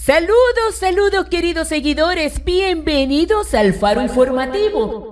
Saludos queridos seguidores, bienvenidos al Faro Informativo,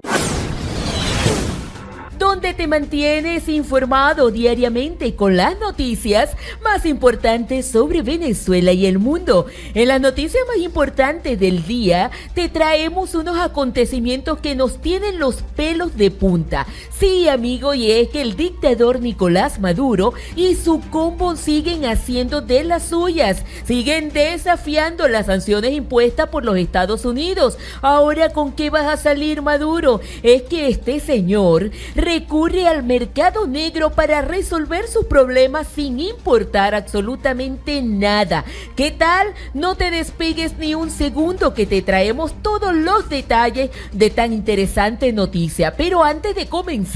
donde te mantienes informado diariamente con las noticias más importantes sobre Venezuela y el mundo. En las noticias más importantes del día te traemos unos acontecimientos que nos tienen los pelos de punta. Sí, amigo, y es que el dictador Nicolás Maduro y su combo siguen haciendo de las suyas, siguen desafiando las sanciones impuestas por los Estados Unidos. Ahora, ¿con qué vas a salir, Maduro? Es que este señor recurre al mercado negro para resolver sus problemas sin importar absolutamente nada. ¿Qué tal? No te despegues ni un segundo, que te traemos todos los detalles de tan interesante noticia. Pero antes de comenzar,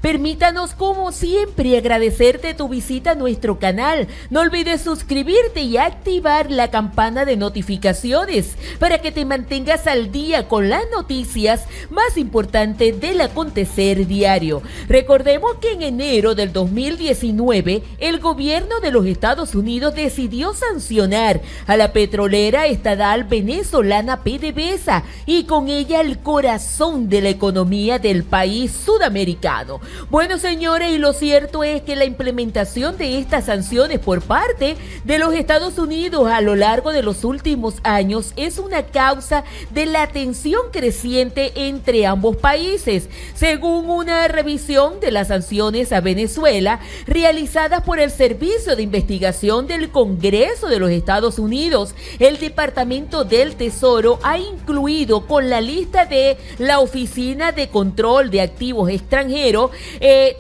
permítanos como siempre agradecerte tu visita a nuestro canal. No olvides suscribirte y activar la campana de notificaciones para que te mantengas al día con las noticias más importantes del acontecer diario. Recordemos que en enero del 2019, el gobierno de los Estados Unidos decidió sancionar a la petrolera estatal venezolana PDVSA y con ella el corazón de la economía del país sudamericano. Bueno, señores, y lo cierto es que la implementación de estas sanciones por parte de los Estados Unidos a lo largo de los últimos años es una causa de la tensión creciente entre ambos países, según una revisión de las sanciones a Venezuela realizadas por el Servicio de Investigación del Congreso de los Estados Unidos. El Departamento del Tesoro ha incluido con la lista de la Oficina de Control de Activos Extranjeros,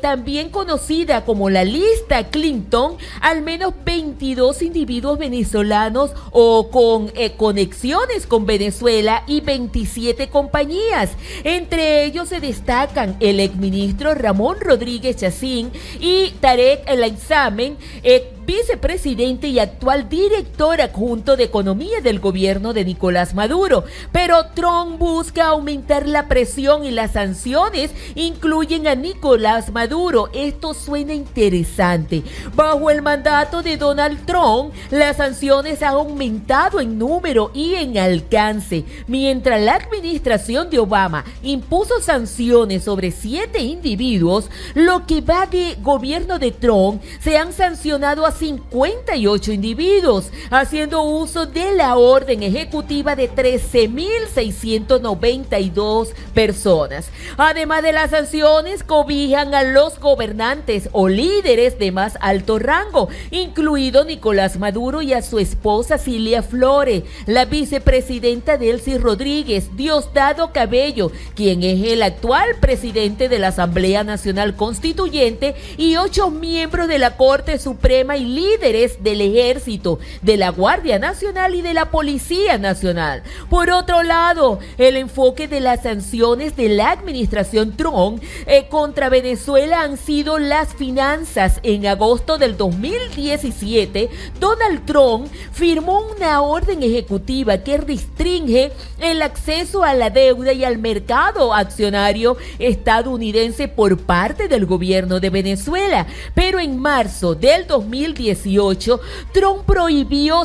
también conocida como la lista Clinton, al menos 22 individuos venezolanos o con conexiones con Venezuela y 27 compañías. Entre ellos se destacan el exministro Ramón Rodríguez Chacín y Tarek El Aizami, vicepresidente y actual director adjunto de Economía del gobierno de Nicolás Maduro. Pero Trump busca aumentar la presión y las sanciones incluyen a Nicolás Maduro. Esto suena interesante. Bajo el mandato de Donald Trump, las sanciones han aumentado en número y en alcance. Mientras la administración de Obama impuso sanciones sobre 7 individuos, lo que va de gobierno de Trump se han sancionado a 58 individuos, haciendo uso de la orden ejecutiva de 13.692 personas. Además de las sanciones, cobijan a los gobernantes o líderes de más alto rango, incluido Nicolás Maduro y a su esposa Cilia Flores, la vicepresidenta Delcy Rodríguez, Diosdado Cabello, quien es el actual presidente de la Asamblea Nacional Constituyente, y 8 miembros de la Corte Suprema y líderes del Ejército, de la Guardia Nacional y de la Policía Nacional. Por otro lado, el enfoque de las sanciones de la administración Trump contra Venezuela han sido las finanzas. En agosto del 2017, Donald Trump firmó una orden ejecutiva que restringe el acceso a la deuda y al mercado accionario estadounidense por parte del gobierno de Venezuela. Pero en marzo del 2018, Trump prohibió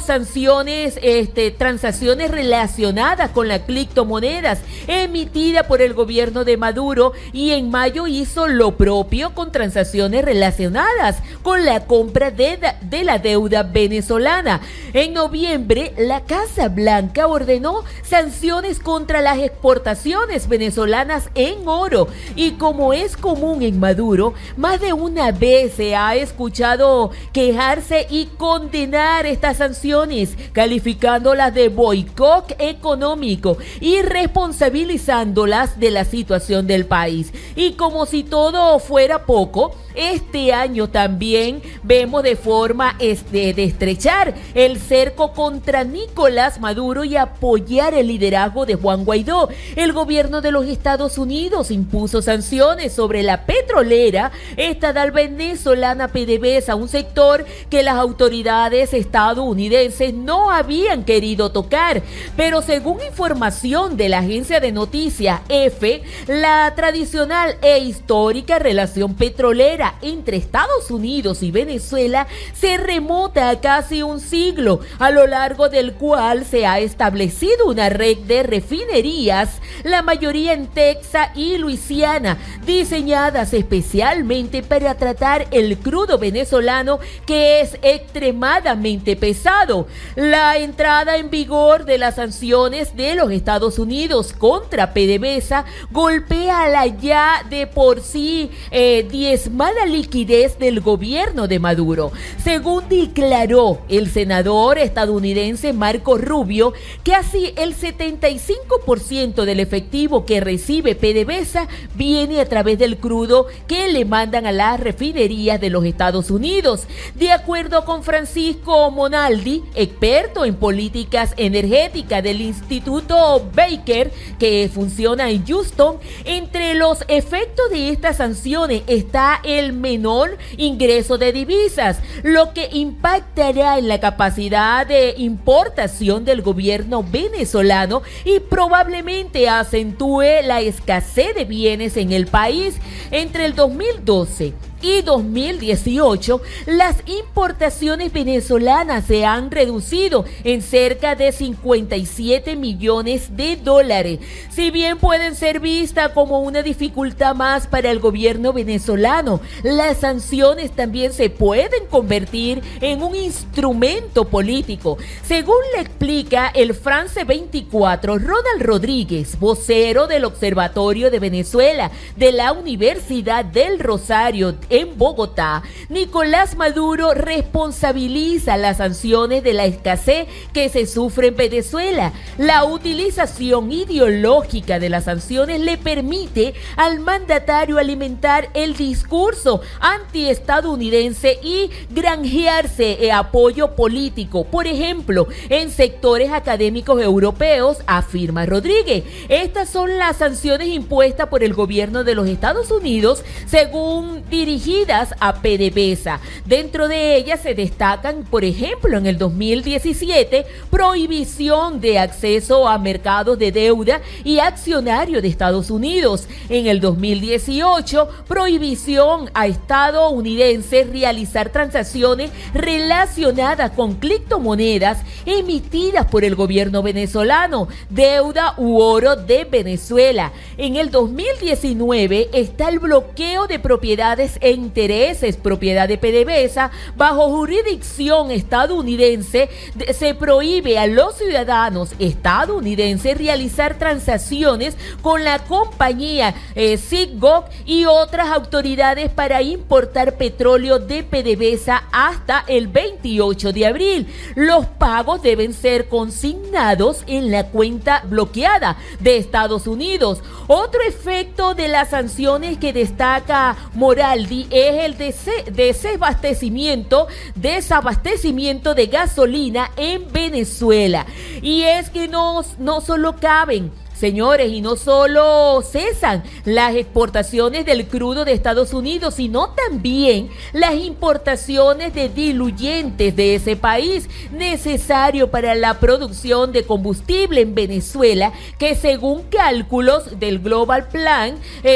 transacciones relacionadas con las criptomonedas emitidas por el gobierno de Maduro, y en mayo hizo lo propio con transacciones relacionadas con la compra de la deuda venezolana. En noviembre, la Casa Blanca ordenó sanciones contra las exportaciones venezolanas en oro, y como es común en Maduro, más de una vez se ha escuchado quejarse y condenar estas sanciones, calificándolas de boicot económico y responsabilizándolas de la situación del país. Y como si todo fuera poco, este año también vemos de forma de estrechar el cerco contra Nicolás Maduro y apoyar el liderazgo de Juan Guaidó. El gobierno de los Estados Unidos impuso sanciones sobre la petrolera estatal venezolana PDVSA, un sector que las autoridades estadounidenses no habían querido tocar. Pero según información de la agencia de noticias EFE, la tradicional e histórica relación petrolera entre Estados Unidos y Venezuela se remota a casi un siglo, a lo largo del cual se ha establecido una red de refinerías, la mayoría en Texas y Luisiana, diseñadas especialmente para tratar el crudo venezolano, que es extremadamente pesado. La entrada en vigor de las sanciones de los Estados Unidos contra PDVSA golpea la ya de por sí diezmada liquidez del gobierno de Maduro. Según declaró el senador estadounidense Marco Rubio, casi el 75% del efectivo que recibe PDVSA viene a través del crudo que le mandan a las refinerías de los Estados Unidos. De acuerdo con Francisco Monaldi, experto en políticas energéticas del Instituto Baker, que funciona en Houston, entre los efectos de estas sanciones está el menor ingreso de divisas, lo que impactará en la capacidad de importación del gobierno venezolano y probablemente acentúe la escasez de bienes en el país. Entre el 2012 y 2018, las importaciones venezolanas se han reducido en cerca de 57 millones de dólares. Si bien pueden ser vistas como una dificultad más para el gobierno venezolano, las sanciones también se pueden convertir en un instrumento político. Según le explica el France 24, Ronald Rodríguez, vocero del Observatorio de Venezuela de la Universidad del Rosario en Bogotá, Nicolás Maduro responsabiliza las sanciones de la escasez que se sufre en Venezuela. La utilización ideológica de las sanciones le permite al mandatario alimentar el discurso antiestadounidense y granjearse apoyo político, por ejemplo, en sectores académicos europeos, afirma Rodríguez. Estas son las sanciones impuestas por el gobierno de los Estados Unidos, según dirigidas a PDVSA. Dentro de ellas se destacan, por ejemplo, en el 2017, prohibición de acceso a mercados de deuda y accionario de Estados Unidos. En el 2018, prohibición a estadounidenses realizar transacciones relacionadas con criptomonedas emitidas por el gobierno venezolano, deuda u oro de Venezuela. En el 2019 está el bloqueo de propiedades e intereses, propiedad de PDVSA, bajo jurisdicción estadounidense. Se prohíbe a los ciudadanos estadounidenses realizar transacciones con la compañía Citgo y otras autoridades para importar petróleo de PDVSA hasta el 28 de abril. Los pagos deben ser consignados en la cuenta bloqueada de Estados Unidos. Otro efecto de las sanciones que destaca Moraldi es el desabastecimiento de gasolina en Venezuela. Y es que no solo caben, señores, y no solo cesan las exportaciones del crudo de Estados Unidos, sino también las importaciones de diluyentes de ese país, necesario para la producción de combustible en Venezuela, que según cálculos del Global Plan,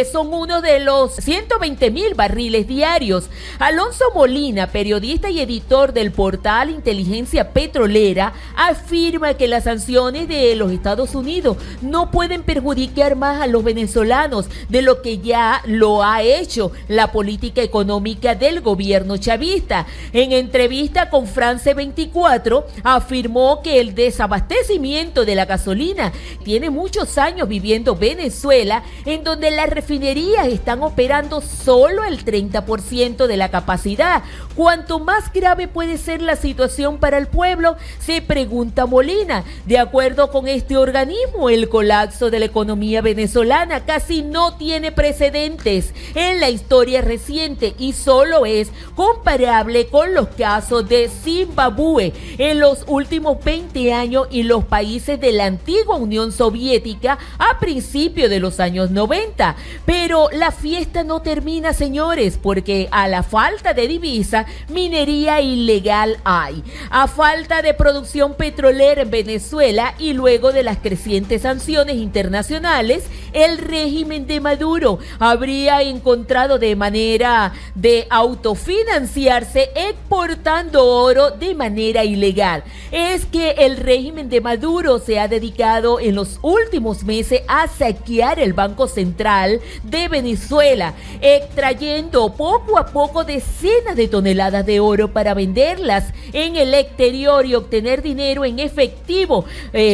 son uno de los 120,000 barriles diarios. Alonso Molina, periodista y editor del portal Inteligencia Petrolera, afirma que las sanciones de los Estados Unidos no pueden perjudicar más a los venezolanos de lo que ya lo ha hecho la política económica del gobierno chavista. En entrevista con France 24, afirmó que el desabastecimiento de la gasolina tiene muchos años viviendo Venezuela, en donde las refinerías están operando solo el 30% de la capacidad. ¿Cuánto más grave puede ser la situación para el pueblo?, se pregunta Molina. De acuerdo con este organismo, el colapso colapso de la economía venezolana casi no tiene precedentes en la historia reciente y solo es comparable con los casos de Zimbabue en los últimos 20 años y los países de la antigua Unión Soviética a principios de los años 90. Pero la fiesta no termina, señores, porque a la falta de divisa, minería ilegal hay. A falta de producción petrolera en Venezuela y luego de las crecientes sanciones internacionales, el régimen de Maduro habría encontrado de manera de autofinanciarse exportando oro de manera ilegal. Es que el régimen de Maduro se ha dedicado en los últimos meses a saquear el Banco Central de Venezuela, extrayendo poco a poco decenas de toneladas de oro para venderlas en el exterior y obtener dinero en efectivo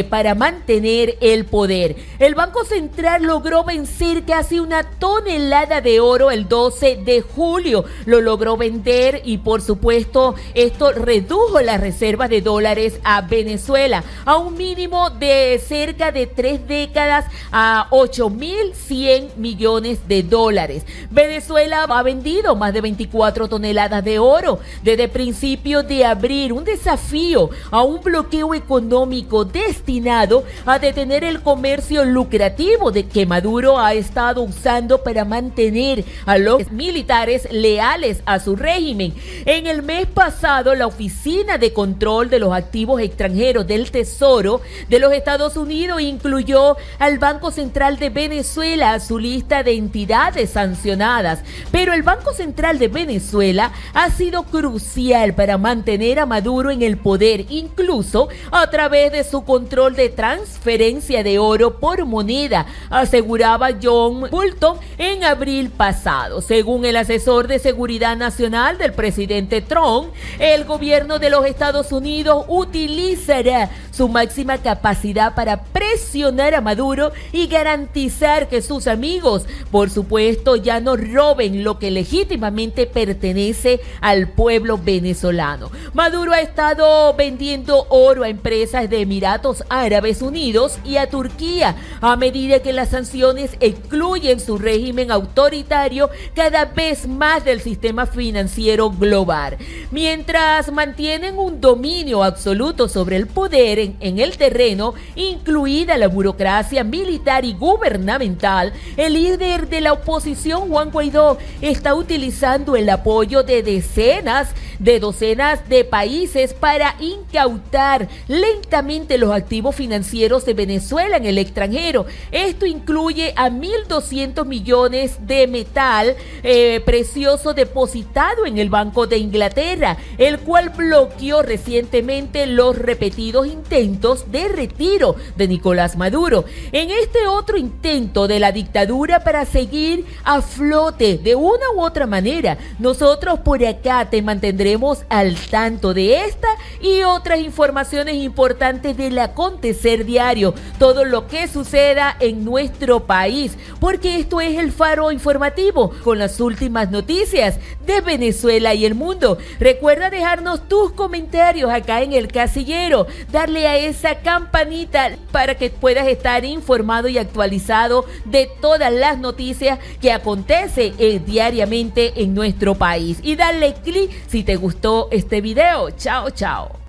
para mantener el poder. El Banco Central logró vencer casi una tonelada de oro el 12 de julio. Lo logró vender y por supuesto esto redujo las reservas de dólares a Venezuela a un mínimo de cerca de 3 décadas a 8.100 millones de dólares. Venezuela ha vendido más de 24 toneladas de oro desde principios de abril, un desafío a un bloqueo económico destinado a detener el comercio lucrativo de que Maduro ha estado usando para mantener a los militares leales a su régimen. En el mes pasado, la Oficina de Control de los Activos Extranjeros del Tesoro de los Estados Unidos incluyó al Banco Central de Venezuela a su lista de entidades sancionadas, pero el Banco Central de Venezuela ha sido crucial para mantener a Maduro en el poder, incluso a través de su control de transferencia de oro por moneda, aseguraba John Bolton en abril pasado. Según el asesor de seguridad nacional del presidente Trump, el gobierno de los Estados Unidos utilizará su máxima capacidad para presionar a Maduro y garantizar que sus amigos, por supuesto, ya no roben lo que legítimamente pertenece al pueblo venezolano. Maduro ha estado vendiendo oro a empresas de Emiratos Árabes Unidos y a Turquía a medida que las sanciones excluyen su régimen autoritario cada vez más del sistema financiero global. Mientras mantienen un dominio absoluto sobre el poder en el terreno, incluida la burocracia militar y gubernamental, el líder de la oposición, Juan Guaidó, está utilizando el apoyo de docenas de países para incautar lentamente los activos financieros de Venezuela en el extranjero. Esto incluye a 1.200 millones de metal precioso depositado en el Banco de Inglaterra, el cual bloqueó recientemente los repetidos intentos de retiro de Nicolás Maduro. En este otro intento de la dictadura para seguir a flote de una u otra manera, nosotros por acá te mantendremos al tanto de esta y otras informaciones importantes del acontecer diario, todo lo que suceda en nuestro país, porque esto es el Faro Informativo con las últimas noticias de Venezuela y el mundo. Recuerda dejarnos tus comentarios acá en el casillero, darle a esa campanita para que puedas estar informado y actualizado de todas las noticias que acontecen diariamente en nuestro país, y darle clic si te gustó este video. Chao, chao.